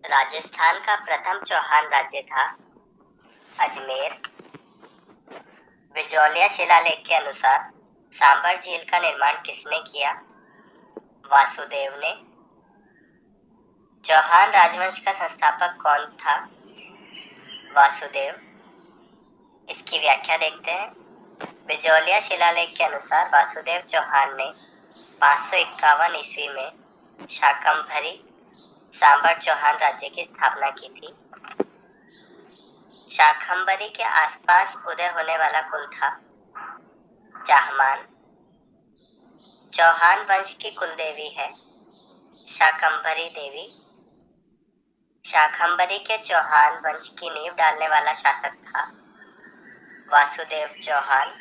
राजस्थान का प्रथम चौहान राज्य था अजमेर। बिजौलिया शिलालेख के अनुसार सांबर झील का निर्माण किसने किया? वासुदेव ने। चौहान राजवंश का संस्थापक कौन था? वासुदेव। इसकी व्याख्या देखते हैं। बिजौलिया शिलालेख के अनुसार वासुदेव चौहान ने 551 ईस्वी में शाकंभरी सांबर चौहान राज्य की स्थापना की थी। शाकंभरी के आसपास उदय होने वाला कुल था चाहमान। चौहान वंश की कुल देवी है शाकंभरी देवी। शाकंभरी के चौहान वंश की नींव डालने वाला शासक था वासुदेव चौहान।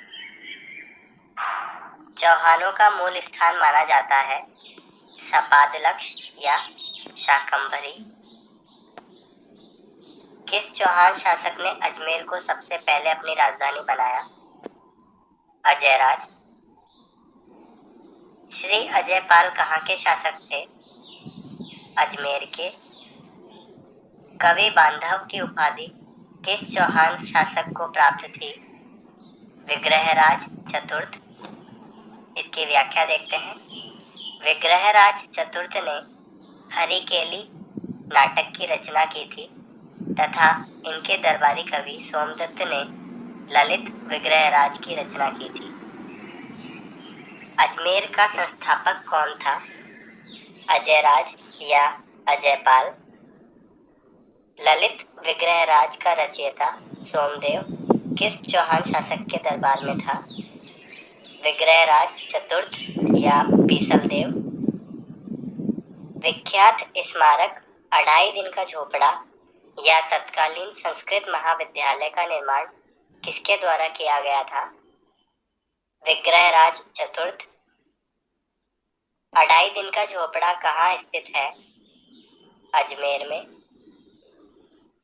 चौहानों का मूल स्थान माना जाता है सपादलक्ष या शाकंभरी। किस चौहान शासक ने अजमेर को सबसे पहले अपनी राजधानी बनाया? अजयराज। श्री अजयपाल कहाँ के शासक थे? अजमेर के। कवि बांधव की उपाधि किस चौहान शासक को प्राप्त थी? विग्रहराज चतुर्थ। इसकी व्याख्या देखते हैं। विग्रहराज चतुर्थ ने हरिकेली नाटक की रचना की थी तथा इनके दरबारी कवि सोमदत्त ने ललित विग्रहराज की रचना की थी। अजमेर का संस्थापक कौन था? अजयराज या अजयपाल। ललित विग्रहराज का रचयिता सोमदेव किस चौहान शासक के दरबार में था? विग्रहराज चतुर्थ या बीसलदेव। विख्यात स्मारक अढ़ाई दिन का झोपड़ा या तत्कालीन संस्कृत महाविद्यालय का निर्माण किसके द्वारा किया गया था? विग्रहराज चतुर्थ। अढ़ाई दिन का झोपड़ा कहाँ स्थित है? अजमेर में।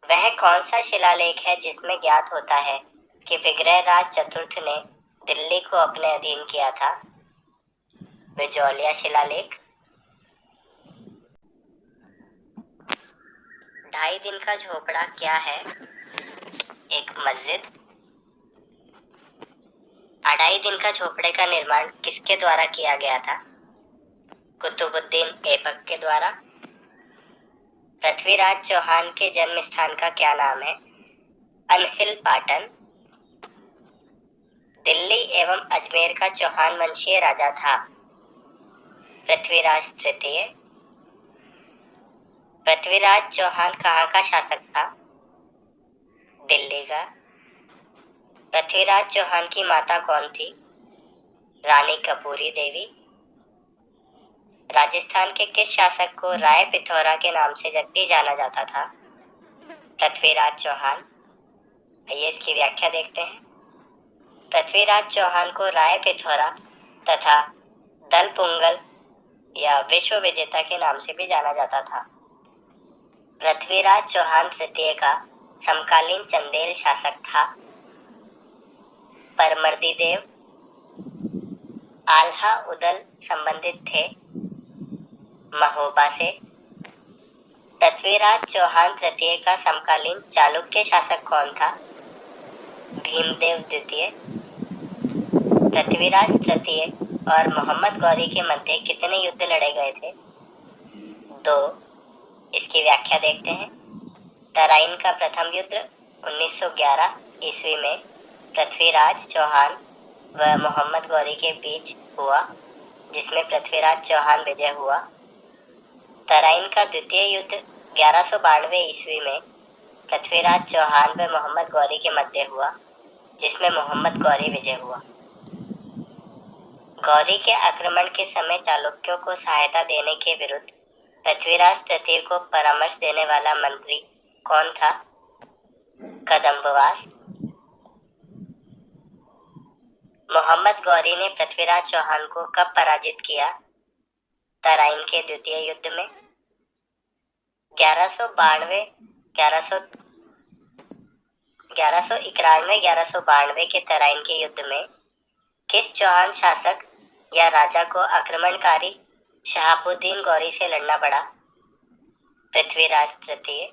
वह कौन सा शिलालेख है जिसमें ज्ञात होता है कि विग्रहराज चतुर्थ ने दिल्ली को अपने अधीन किया था? बिजौलिया शिलालेख। ढाई दिन का झोपड़ा क्या है? एक मस्जिद। अढ़ाई दिन का झोपड़े का निर्माण किसके द्वारा किया गया था? कुतुबुद्दीन ऐबक के द्वारा। पृथ्वीराज चौहान के जन्म स्थान का क्या नाम है? अनहिल पाटन। दिल्ली एवं अजमेर का चौहान वंशीय राजा था पृथ्वीराज तृतीय। पृथ्वीराज चौहान कहाँ का शासक था? दिल्ली का। पृथ्वीराज चौहान की माता कौन थी? रानी कपूरी देवी। राजस्थान के किस शासक को राय पिथौरा के नाम से जब भी जाना जाता था? पृथ्वीराज चौहान। आइए इसकी व्याख्या देखते हैं। पृथ्वीराज चौहान को राय पिथौरा तथा दल पुंगल या विश्व विजेता के नाम से भी जाना जाता था। पृथ्वीराज चौहान तृतीय का समकालीन चंदेल शासक था परमर्दी देव। आल्हा उदल संबंधित थे महोबा से। पृथ्वीराज चौहान तृतीय का समकालीन चालुक्य शासक कौन था? भीमदेव द्वितीय। पृथ्वीराज तृतीय और मोहम्मद गौरी के मध्य कितने युद्ध लड़े गए थे? 2। इसकी व्याख्या देखते हैं। तराइन का प्रथम युद्ध 1911 ईस्वी में पृथ्वीराज चौहान व मोहम्मद गौरी के बीच हुआ जिसमें पृथ्वीराज चौहान विजय हुआ। तराइन का द्वितीय युद्ध 1192 ईस्वी में पृथ्वीराज चौहान व मोहम्मद गौरी के मध्य हुआ जिसमें मोहम्मद गौरी विजय हुआ। गौरी के आक्रमण के समय चालुक्यों को सहायता देने के विरुद्ध पृथ्वीराज तृतीय को परामर्श देने वाला मंत्री कौन था? कदम्बवास। मोहम्मद गौरी ने पृथ्वीराज चौहान को कब पराजित किया? तराइन के द्वितीय युद्ध में। 1191-1192 के तराइन के युद्ध में किस चौहान शासक या राजा को आक्रमणकारी शहाबुद्दीन गौरी से लड़ना पड़ा? पृथ्वीराज तृतीय।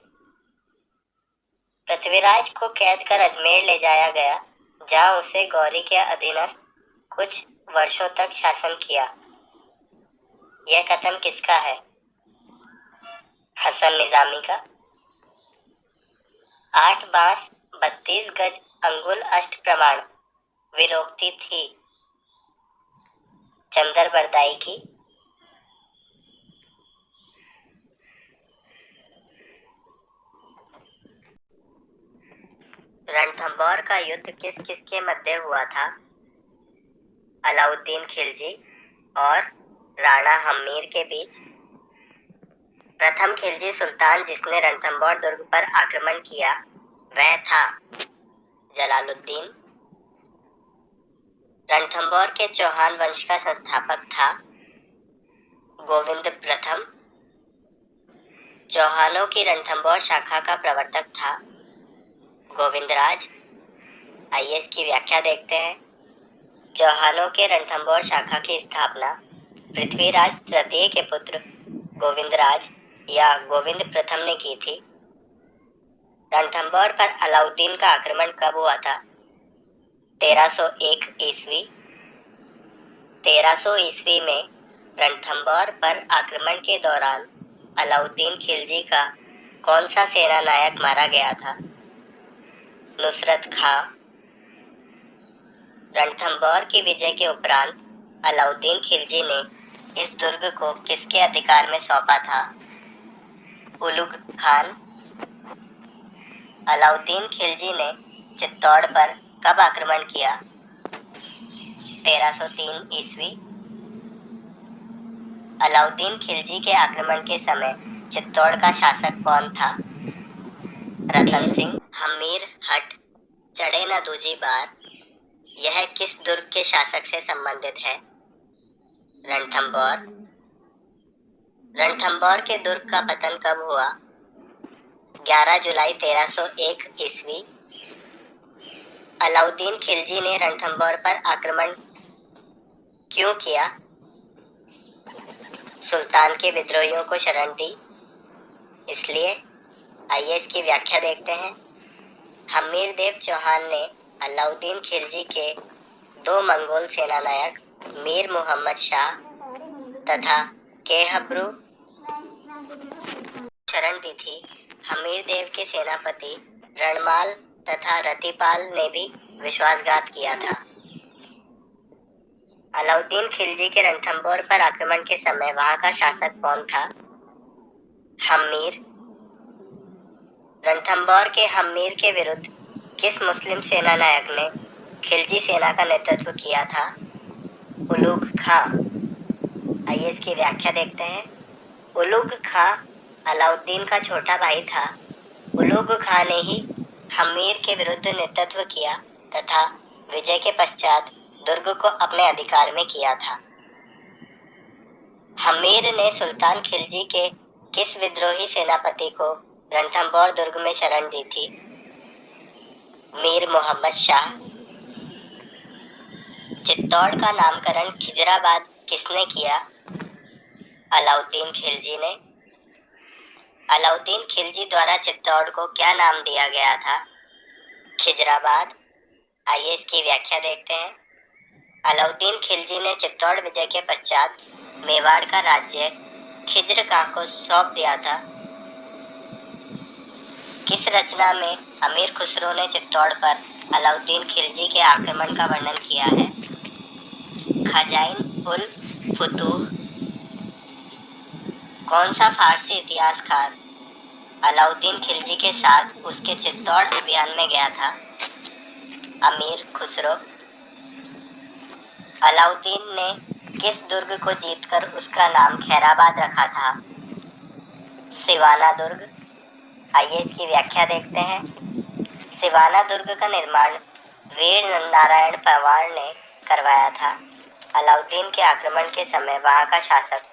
पृथ्वीराज को कैद कर अजमेर ले जाया गया, जहां उसे गौरी के अधीनस्थ कुछ वर्षों तक शासन किया। यह कथन किसका है? हसन निजामी का। 8 बांस 32 गज अंगुल अष्ट प्रमाण विरोक्ति थी चंदर बरदाई की। रणथंभौर का युद्ध किस किस के मध्य हुआ था? अलाउद्दीन खिलजी और राणा हम्मीर के बीच। प्रथम खिलजी सुल्तान जिसने रणथंभौर दुर्ग पर आक्रमण किया वह था जलालुद्दीन। रणथंभौर के चौहान वंश का संस्थापक था गोविंद प्रथम। चौहानों की रणथंभौर शाखा का प्रवर्तक था गोविंदराज। आइए इसकी व्याख्या देखते हैं। चौहानों के रणथंभौर शाखा की स्थापना पृथ्वीराज तृतीय के पुत्र गोविंदराज या गोविंद प्रथम ने की थी। रणथंभौर पर अलाउद्दीन का आक्रमण कब हुआ था? 1301 ईस्वी। 1300 ईस्वी में रणथंभौर पर आक्रमण के दौरान अलाउद्दीन खिलजी का कौन सा सेना नायक मारा गया था? नुसरत खां। रणथंभौर की विजय के उपरांत अलाउद्दीन खिलजी ने इस दुर्ग को किसके अधिकार में सौंपा था? उलुग खान। अलाउद्दीन खिलजी ने चित्तौड़ पर कब आक्रमण किया? 1303 ईस्वी। अलाउद्दीन खिलजी के आक्रमण के समय चित्तौड़ का शासक कौन था? रतन सिंह। हमीर हट चढ़े न दूजी बार, यह किस दुर्ग के शासक से संबंधित है? रणथंभौर। रणथंभौर के दुर्ग का पतन कब हुआ? 11 जुलाई 1301 ईस्वी। अलाउद्दीन खिलजी ने रणथंभौर पर आक्रमण क्यों किया? सुल्तान के विद्रोहियों को शरण दी, इसलिए। आइए इसकी व्याख्या देखते हैं। हमीर देव चौहान ने अलाउद्दीन खिलजी के 2 मंगोल सेनानायक मीर मुहम्मद शाह तथा केहब्रू शरण दी थी। हमीर देव के सेनापति रणमाल तथा रतिपाल ने भी विश्वासघात किया था। अलाउद्दीन खिलजी के रणथंभौर पर आक्रमण के समय वहां का शासक कौन था? हम्मीर। रणथंभौर के हम्मीर के विरुद्ध किस मुस्लिम सेनानायक ने खिलजी सेना का नेतृत्व किया था? उलुग खां। आइए इसकी व्याख्या देखते हैं। उलुग खां अलाउद्दीन का छोटा भाई था। उलुग खां ने ही हम्मीर के विरुद्ध नेतृत्व किया तथा विजय के पश्चात दुर्ग को अपने अधिकार में किया था। हमीर ने सुल्तान खिलजी के किस विद्रोही सेनापति को रणथंभौर दुर्ग में शरण दी थी? मीर मुहम्मद शाह। चित्तौड़ का नामकरण खिजराबाद किसने किया? अलाउद्दीन खिलजी ने। अलाउद्दीन खिलजी द्वारा चित्तौड़ को क्या नाम दिया गया था? खिजराबाद। आइए इसकी व्याख्या देखते हैं। अलाउद्दीन खिलजी ने चित्तौड़ विजय के पश्चात मेवाड़ का राज्य खिज्र खां को सौंप दिया था। किस रचना में अमीर खुसरो ने चित्तौड़ पर अलाउद्दीन खिलजी के आक्रमण का वर्णन किया है? खजाइन उल फुतूह। कौन सा फारसी इतिहासकार अलाउद्दीन खिलजी के साथ उसके चित्तौड़ अभियान में गया था? अमीर खुसरो। अलाउद्दीन ने किस दुर्ग को जीतकर उसका नाम खैराबाद रखा था? सिवाना दुर्ग। आइए इसकी व्याख्या देखते हैं। सिवाना दुर्ग का निर्माण वीर नारायण पवार ने करवाया था। अलाउद्दीन के आक्रमण के समय वहां का शासक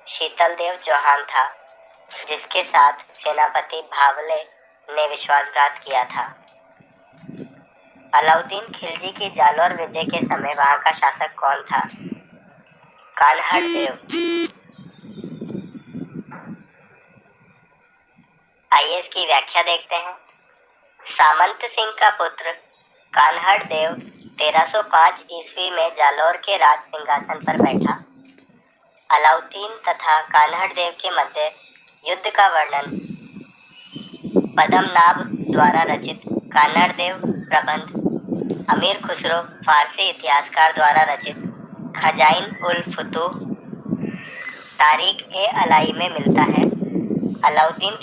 शीतल देव चौहान था, जिसके साथ सेनापति भावले ने विश्वासघात किया था। अलाउद्दीन खिलजी की जालौर विजय के समय वहां का शासक कौन था? कान्हड़ देव। आइए इसकी व्याख्या देखते हैं। सामंत सिंह का पुत्र कान्हड़ देव 1305 ईस्वी में जालौर के राज सिंहासन पर बैठा। अलाउद्दीन तथा कान्हड़ देव के मध्य युद्ध का वर्णन पद्मनाभ द्वारा रचित कान्हड़ देव प्रबंध, अमीर खुसरो फारसी इतिहासकार द्वारा रचित खजाइन उल फुतूह तारीख ए अलाई में मिलता है। अलाउद्दीन